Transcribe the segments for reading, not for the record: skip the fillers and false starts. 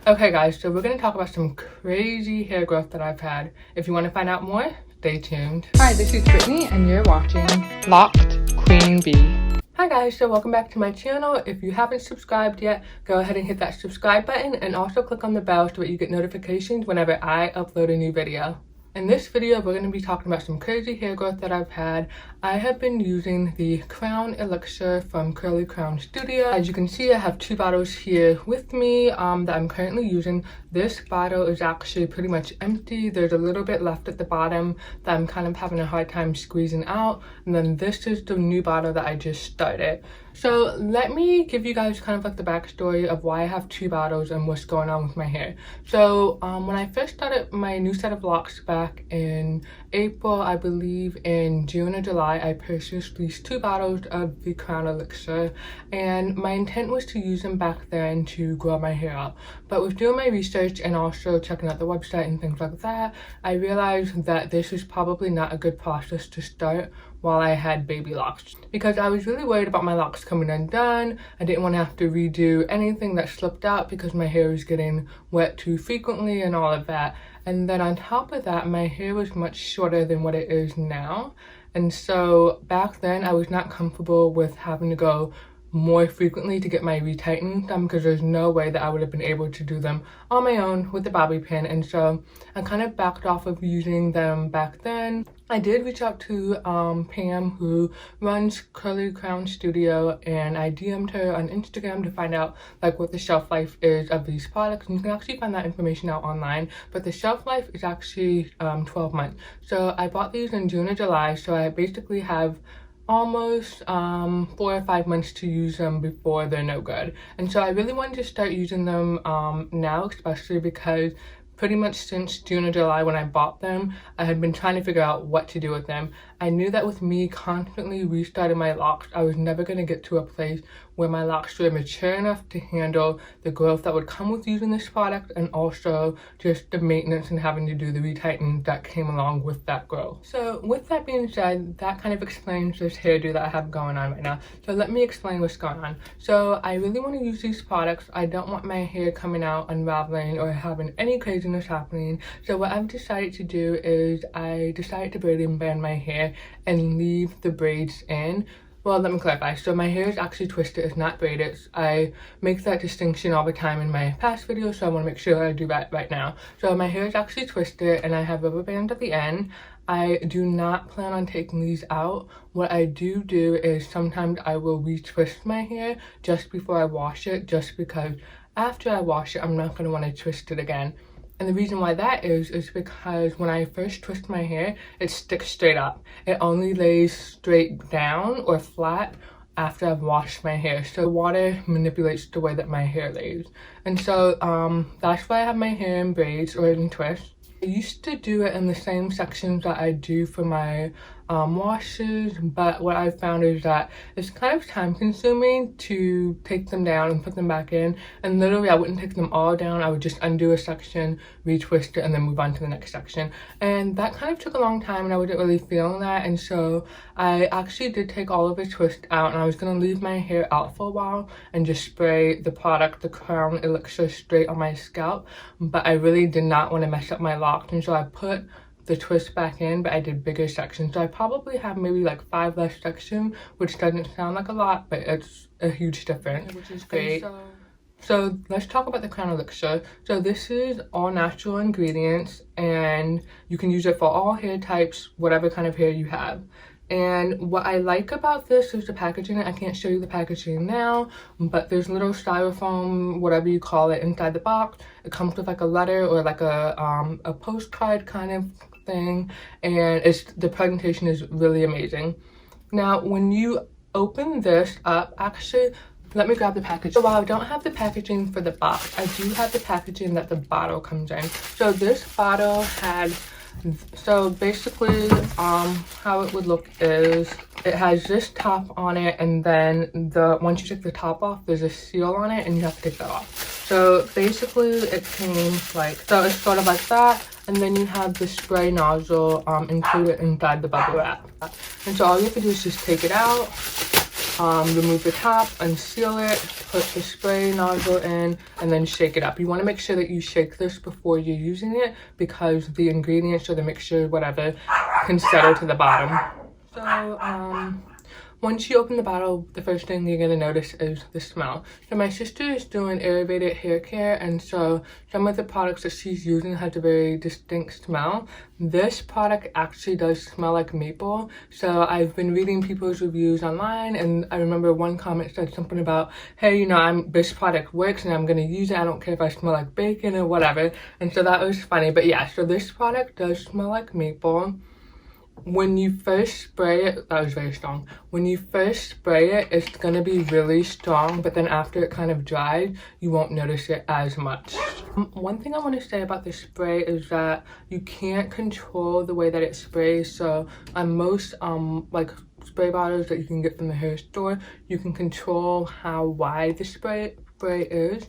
Okay guys, so we're going to talk about some crazy hair growth that I've had. If you want to find out more, stay tuned. Hi, this is Brittany and you're watching Locked Queen Bee. Hi guys, so welcome back to my channel. If you haven't subscribed yet, go ahead and hit that subscribe button and also click on the bell so that you get notifications whenever I upload a new video. In this video, we're going to be talking about some crazy hair growth that I've had. I have been using the Crown Elixir from Crown Studio. As you can see, I have two bottles here with me that I'm currently using. This bottle is actually pretty much empty. There's a little bit left at the bottom that I'm kind of having a hard time squeezing out. And then this is the new bottle that I just started. So let me give you guys kind of like the backstory of why I have two bottles and what's going on with my hair. So when I first started my new set of locks back in April, I believe in June or July, I purchased these two bottles of the Crown Elixir, and my intent was to use them back then to grow my hair out. But with doing my research and also checking out the website and things like that, I realized that this is probably not a good process to start while I had baby locks, because I was really worried about my locks coming undone. I didn't want to have to redo anything that slipped out because my hair was getting wet too frequently and all of that. And then on top of that, my hair was much shorter than what it is now. And so back then I was not comfortable with having to go more frequently to get my retightening done, because there's no way that I would have been able to do them on my own with the bobby pin. And so I kind of backed off of using them back then. I did reach out to Pam, who runs Crown Studio, and I DM'd her on Instagram to find out like what the shelf life is of these products. And you can actually find that information out online, but the shelf life is actually 12 months. So I bought these in June or July, so I basically have almost 4 or 5 months to use them before they're no good. And so I really wanted to start using them now, especially because pretty much since June or July when I bought them, I had been trying to figure out what to do with them. I knew that with me constantly restarting my locks, I was never going to get to a place where my locks were mature enough to handle the growth that would come with using this product, and also just the maintenance and having to do the retightening that came along with that growth. So with that being said, that kind of explains this hairdo that I have going on right now. So let me explain what's going on. So I really want to use these products. I don't want my hair coming out unraveling or having any craziness happening. So what I've decided to do is I decided to braid and band my hair and leave the braids in. Well, let me clarify. So my hair is actually twisted, it's not braided. I make that distinction all the time in my past videos, so I want to make sure I do that right now. So my hair is actually twisted and I have rubber bands at the end. I do not plan on taking these out. What I do is sometimes I will retwist my hair just before I wash it, just because after I wash it, I'm not going to want to twist it again. And the reason why that is because when I first twist my hair, it sticks straight up. It only lays straight down or flat after I've washed my hair. So water manipulates the way that my hair lays. And so that's why I have my hair in braids or in twists. I used to do it in the same sections that I do for my washes, but what I've found is that it's kind of time consuming to take them down and put them back in. And literally I wouldn't take them all down. I would just undo a section, retwist it, and then move on to the next section. And that kind of took a long time and I wasn't really feeling that. And so I actually did take all of the twist out, and I was going to leave my hair out for a while and just spray the product, the Crown Elixir, straight on my scalp. But I really did not want to mess up my locks, and so I put the twist back in, but I did bigger sections. So I probably have maybe like 5 less sections, which doesn't sound like a lot, but it's a huge difference, which is great. So let's talk about the Crown Elixir. So this is all natural ingredients, and you can use it for all hair types, whatever kind of hair you have. And what I like about this is the packaging. I can't show you the packaging now, but there's little styrofoam, whatever you call it, inside the box. It comes with like a letter or like a postcard kind of thing, and the presentation is really amazing. Now when you open this up, actually let me grab the package. So while I don't have the packaging for the box, I do have the packaging that the bottle comes in. So this bottle had, so basically how it would look is it has this top on it, and then once you take the top off, there's a seal on it and you have to take that off. So basically it came like, so it's sort of like that, and then you have the spray nozzle included inside the bubble wrap. And so all you have to do is just take it out, remove the top, unseal it, put the spray nozzle in, and then shake it up. You want to make sure that you shake this before you're using it because the ingredients or the mixture, whatever, can settle to the bottom. So once you open the bottle, the first thing you're going to notice is the smell. So my sister is doing elevated hair care, and so some of the products that she's using has a very distinct smell. This product actually does smell like maple. So I've been reading people's reviews online, and I remember one comment said something about, hey, you know, this product works and I'm going to use it. I don't care if I smell like bacon or whatever. And so that was funny. But yeah, so this product does smell like maple. When you first spray it, that was very strong. When you first spray it, it's gonna be really strong, but then after it kind of dries, you won't notice it as much. One thing I want to say about the spray is that you can't control the way that it sprays. So on most like spray bottles that you can get from the hair store, you can control how wide the spray is,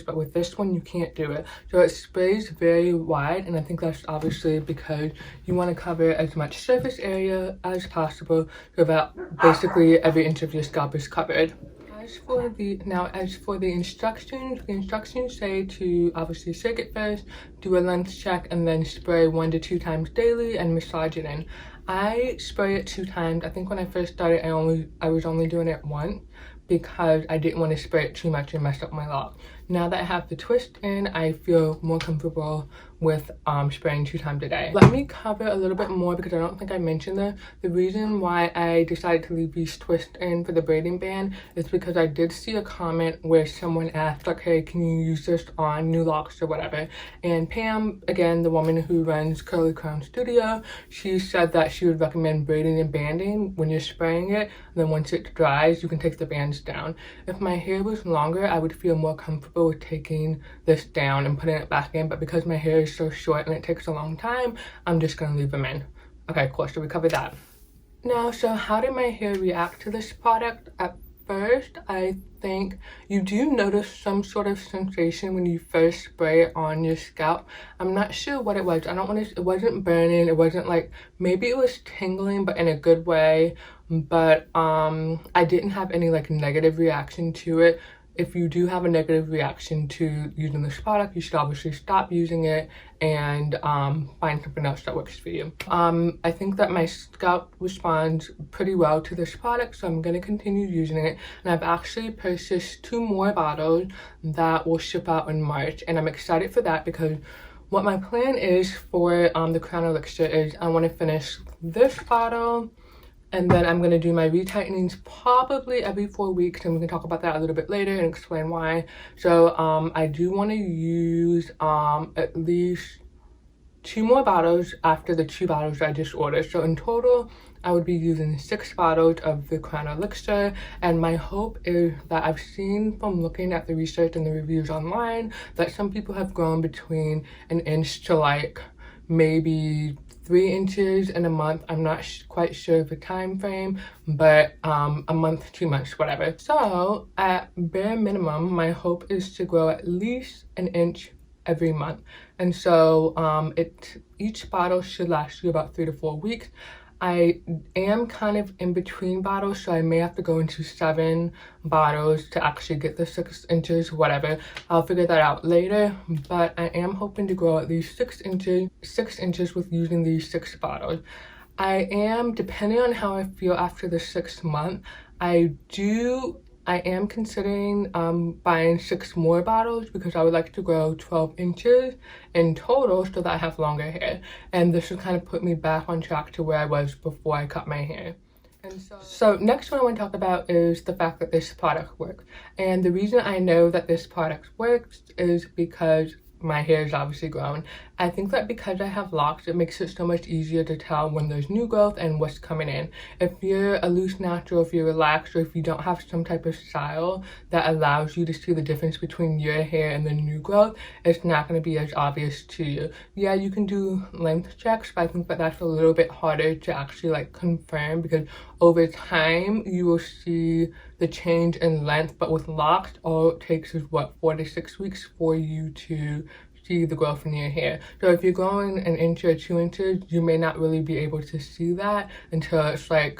but with this one you can't do it. So it sprays very wide, and I think that's obviously because you want to cover as much surface area as possible so that basically every inch of your scalp is covered. As for the instructions say to obviously shake it first, do a length check, and then spray 1 to 2 times daily and massage it in. I spray it 2 times. I think when I first started, I was only doing it once because I didn't want to spray it too much and mess up my lock. Now that I have the twist in, I feel more comfortable with spraying 2 times a day. Let me cover a little bit more because I don't think I mentioned this. The reason why I decided to leave these twists in for the braiding band is because I did see a comment where someone asked like, hey, can you use this on new locks or whatever? And Pam, again, the woman who runs Curly Crown Studio, she said that she would recommend braiding and banding when you're spraying it. And then once it dries, you can take the bands down. If my hair was longer, I would feel more comfortable with taking this down and putting it back in, but because my hair is so short and it takes a long time, I'm just gonna leave them in. Okay, cool, so we covered that. Now, so how did my hair react to this product? At first, I think you do notice some sort of sensation when you first spray it on your scalp. I'm not sure what it was. It wasn't burning, it wasn't like, maybe it was tingling, but in a good way. But I didn't have any like negative reaction to it. If you do have a negative reaction to using this product, you should obviously stop using it and find something else that works for you. I think that my scalp responds pretty well to this product, so I'm going to continue using it. And I've actually purchased 2 more bottles that will ship out in March, and I'm excited for that because what my plan is for the Crown Elixir is I want to finish this bottle, and then I'm going to do my retightenings probably every 4 weeks, and we can talk about that a little bit later and explain why. So I do want to use at least 2 more bottles after the 2 bottles I just ordered. So in total, I would be using 6 bottles of the Crown Elixir, and my hope is that I've seen from looking at the research and the reviews online that some people have grown between 1 inch to like maybe 3 inches in a month. I'm not quite sure of the time frame, but a month, 2 months, whatever. So at bare minimum, my hope is to grow at least 1 inch every month. And so each bottle should last you about 3 to 4 weeks. I am kind of in between bottles, so I may have to go into 7 bottles to actually get the 6 inches, whatever. I'll figure that out later, but I am hoping to grow at least 6 inches with using these 6 bottles. I am, depending on how I feel after the 6th month, I am considering buying 6 more bottles because I would like to grow 12 inches in total so that I have longer hair. And this will kind of put me back on track to where I was before I cut my hair. And so next what I want to talk about is the fact that this product works. And the reason I know that this product works is because my hair is obviously growing. I think that because I have locks, it makes it so much easier to tell when there's new growth and what's coming in. If you're a loose natural, if you're relaxed, or if you don't have some type of style that allows you to see the difference between your hair and the new growth, it's not going to be as obvious to you. Yeah, you can do length checks, but I think that that's a little bit harder to actually like confirm because over time you will see the change in length, but with locks, all it takes is what, 4 to 6 weeks for you to see the growth in your hair. So if you're growing 1 inch or 2 inches, you may not really be able to see that until it's like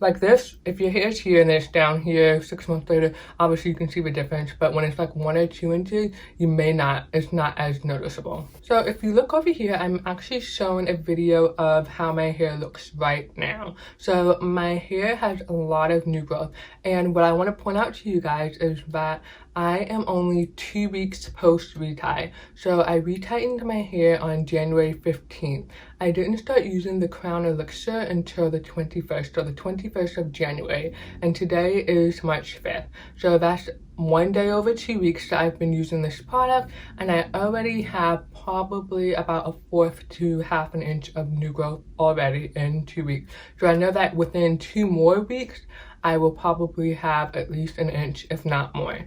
like this, if your hair's here and it's down here 6 months later, obviously you can see the difference, but when it's like 1 or 2 inches, you may not, it's not as noticeable. So if you look over here, I'm actually showing a video of how my hair looks right now. So my hair has a lot of new growth, and what I want to point out to you guys is that I am only 2 weeks post retie. So I retightened my hair on January 15th. I didn't start using the Crown Elixir until the 21st, or the 21st of January, and today is March 5th. So that's 1 day over 2 weeks that I've been using this product, and I already have probably about 1/4 to 1/2 inch of new growth already in 2 weeks. So I know that within 2 more weeks, I will probably have at least 1 inch, if not more.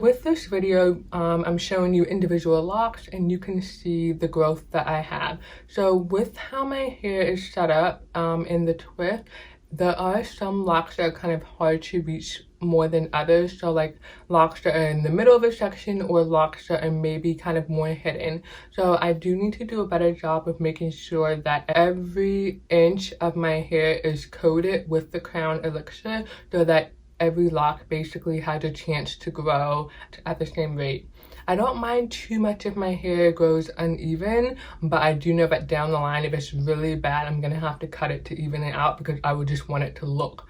With this video, I'm showing you individual locks, and you can see the growth that I have. So with how my hair is set up in the twist, there are some locks that are kind of hard to reach more than others. So like locks that are in the middle of a section, or locks that are maybe kind of more hidden. So I do need to do a better job of making sure that every inch of my hair is coated with the Crown Elixir, so that every lock basically has a chance to grow at the same rate. I don't mind too much if my hair grows uneven, but I do know that down the line, if it's really bad, I'm gonna have to cut it to even it out, because I would just want it to look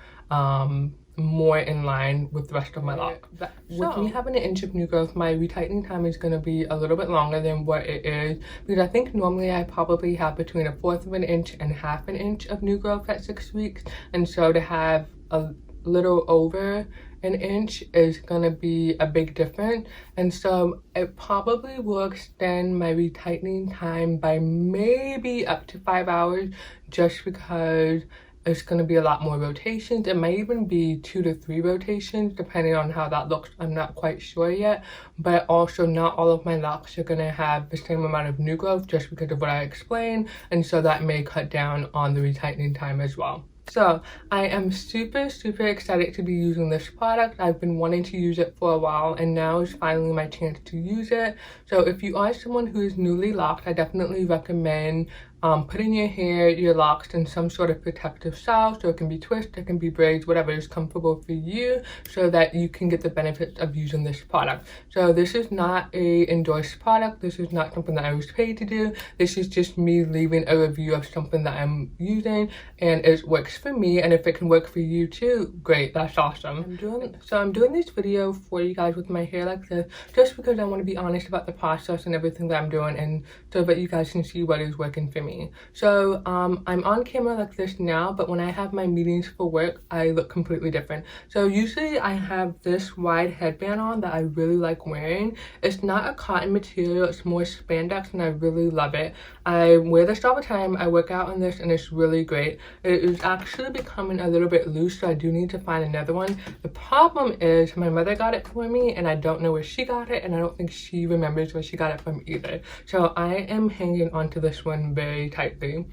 more in line with the rest of my lock. With me having 1 inch of new growth, my retightening time is going to be a little bit longer than what it is, because I think normally I probably have between 1/4 of an inch and 1/2 an inch of new growth at 6 weeks, and so to have a little over 1 inch is gonna be a big difference, and so it probably will extend my retightening time by maybe up to 5 hours, just because it's going to be a lot more rotations. It might even be 2 to 3 rotations, depending on how that looks. I'm not quite sure yet, but also not all of my locks are going to have the same amount of new growth, just because of what I explained, and so that may cut down on the retightening time as well. So I am super excited to be using this product. I've been wanting to use it for a while, and now is finally my chance to use it. So if you are someone who is newly locked, I definitely recommend putting your hair, your locks in some sort of protective style. So it can be twists, it can be braids, whatever is comfortable for you, so that you can get the benefits of using this product. So this is not a endorsed product. This is not something that I was paid to do. This is just me leaving a review of something that I'm using, and it works for me, and if it can work for you too, great, that's awesome. I'm doing this video for you guys with my hair like this, just because I want to be honest about the process and everything that I'm doing, and so that you guys can see what is working for me. So I'm on camera like this now, but when I have my meetings for work, I look completely different. So usually I have this wide headband on that I really like wearing. It's not a cotton material, it's more spandex, and I really love it. I wear this all the time. I work out on this, and it's really great. It is actually becoming a little bit loose, so I do need to find another one. The problem is my mother got it for me, and I don't know where she got it, and I don't think she remembers where she got it from either. So I am hanging onto this one very tightly.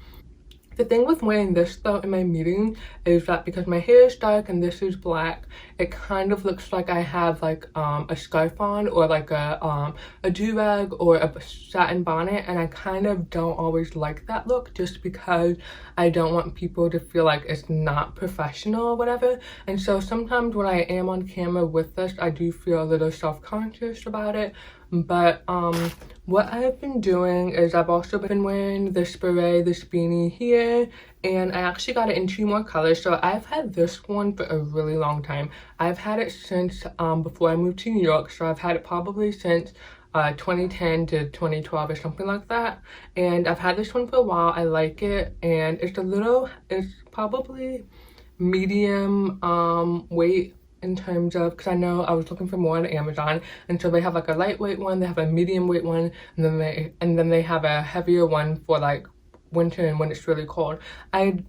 The thing with wearing this though in my meeting is that because my hair is dark and this is black, it kind of looks like I have like a scarf on, or like a do-rag or a satin bonnet, and I kind of don't always like that look, just because I don't want people to feel like it's not professional or whatever. And so sometimes when I am on camera with this, I do feel a little self-conscious about it. But what I've been doing is I've also been wearing this beret, this beanie here, and I actually got it in 2 more colors. So I've had this one for a really long time. I've had it since before I moved to New York, so I've had it probably since 2010 to 2012 or something like that, and I've had this one for a while. I like it, and it's probably medium weight in terms of, because I know I was looking for more on Amazon, and so they have like a lightweight one, they have a medium weight one, and then they have a heavier one for like winter and when it's really cold.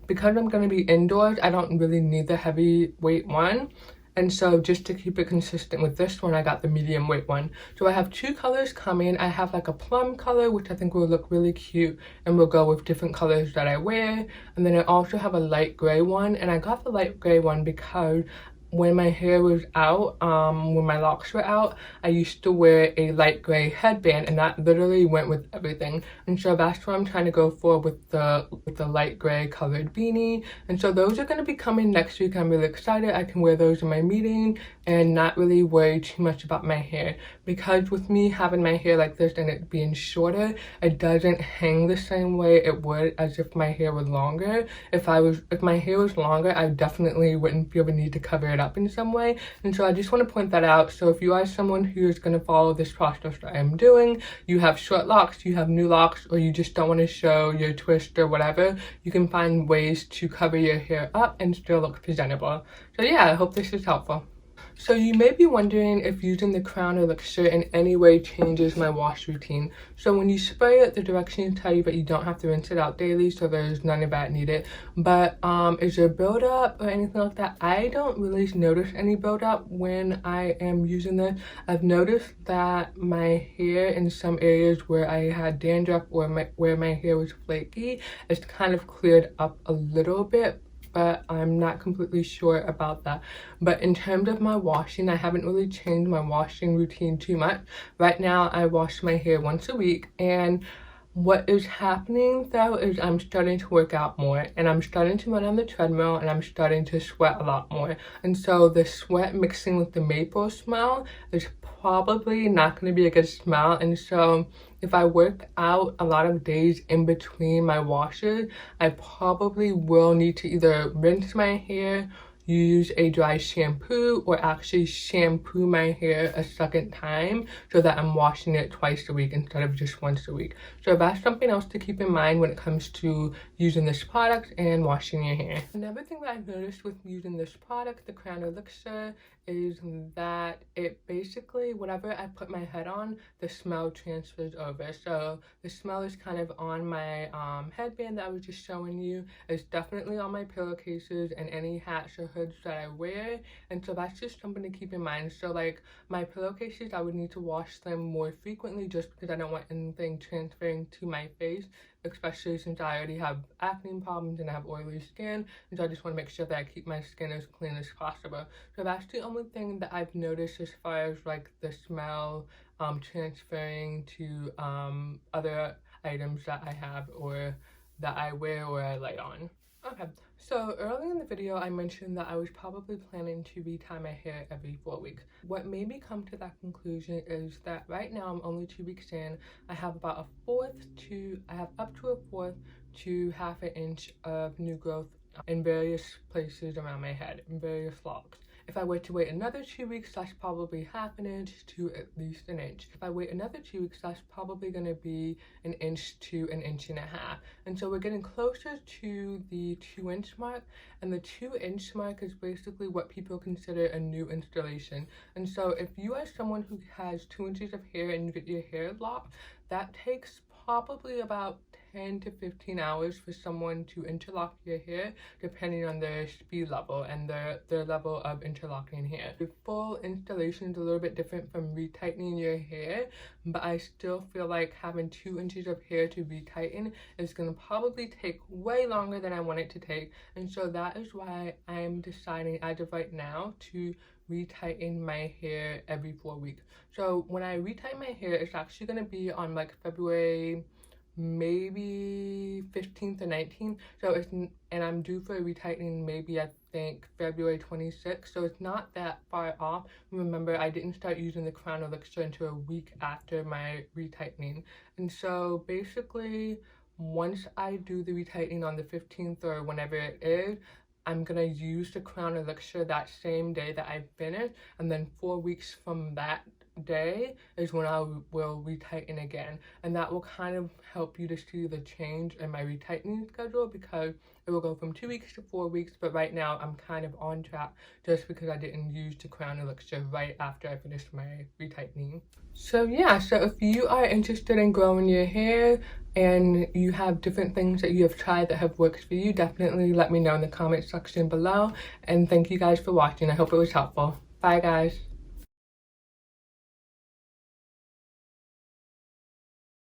Because I'm going to be indoors, I don't really need the heavyweight one, and so just to keep it consistent with this one, I got the medium weight one. So I have 2 colors coming. I have like a plum color, which I think will look really cute and will go with different colors that I wear, and then I also have a light gray one, and I got the light gray one because when my hair was out, when my locks were out, I used to wear a light gray headband, and that literally went with everything. And so that's what I'm trying to go for with the light gray colored beanie. And so those are going to be coming next week. I'm really excited. I can wear those in my meeting and not really worry too much about my hair, because with me having my hair like this and it being shorter, it doesn't hang the same way it would as if my hair was longer. If my hair was longer, I definitely wouldn't feel the need to cover it up in some way. And so I just want to point that out. So if you are someone who is going to follow this process that I'm doing, you have short locks, you have new locks, or you just don't want to show your twist or whatever, you can find ways to cover your hair up and still look presentable. So yeah, I hope this is helpful. So you may be wondering if using the Crown Elixir in any way changes my wash routine. So when you spray it, the directions tell you that you don't have to rinse it out daily, so there's none of that needed. But is there buildup or anything like that? I don't really notice any buildup when I am using this. I've noticed that my hair in some areas where I had dandruff or where my hair was flaky, it's kind of cleared up a little bit, but I'm not completely sure about that. But in terms of my washing, I haven't really changed my washing routine too much. Right now, I wash my hair once a week, and what is happening though is I'm starting to work out more, and I'm starting to run on the treadmill, and I'm starting to sweat a lot more. And so the sweat mixing with the maple smell is probably not going to be a good smell. And so if I work out a lot of days in between my washes, I probably will need to either rinse my hair, use a dry shampoo, or actually shampoo my hair a second time so that I'm washing it twice a week instead of just once a week. So that's something else to keep in mind when it comes to using this product and washing your hair. Another thing that I've noticed with using this product, the Crown Elixir, is that it basically, whatever I put my head on, the smell transfers over. So the smell is kind of on my headband that I was just showing you. It's definitely on my pillowcases and any hats or hoods that I wear. And so that's just something to keep in mind. So like my pillowcases, I would need to wash them more frequently just because I don't want anything transferring to my face, especially since I already have acne problems and I have oily skin. And so I just want to make sure that I keep my skin as clean as possible. So that's the only thing that I've noticed as far as like the smell transferring to other items that I have or that I wear or I lay on. Okay, so earlier in the video I mentioned that I was probably planning to retie my hair every 4 weeks. What made me come to that conclusion is that right now I'm only 2 weeks in. I have about I have up to a fourth to half an inch of new growth in various places around my head, in various locks. If I were to wait another 2 weeks, that's probably half an inch to at least an inch. If I wait another 2 weeks, that's probably going to be an inch to an inch and a half. And so we're getting closer to the 2-inch mark. And the 2-inch mark is basically what people consider a new installation. And so if you are someone who has 2 inches of hair and you get your hair locked, that takes probably about 10 to 15 hours for someone to interlock your hair, depending on their speed level and their level of interlocking hair. The full installation is a little bit different from retightening your hair, but I still feel like having 2 inches of hair to retighten is going to probably take way longer than I want it to take. And so that is why I'm deciding as of right now to retighten my hair every 4 weeks. So when I retighten my hair, it's actually going to be on like February maybe 15th or 19th. So and I'm due for a retightening maybe I think February 26th. So it's not that far off. Remember, I didn't start using the Crown Elixir until a week after my retightening. And so basically, once I do the retightening on the 15th or whenever it is, I'm gonna use the Crown Elixir that same day that I finish, and then 4 weeks from that day is when I will retighten again. And that will kind of help you to see the change in my retightening schedule, because it will go from 2 weeks to 4 weeks, but right now I'm kind of on track just because I didn't use the Crown Elixir right after I finished my retightening. So yeah, so if you are interested in growing your hair and you have different things that you have tried that have worked for you, definitely let me know in the comment section below. And thank you guys for watching. I hope it was helpful. Bye guys.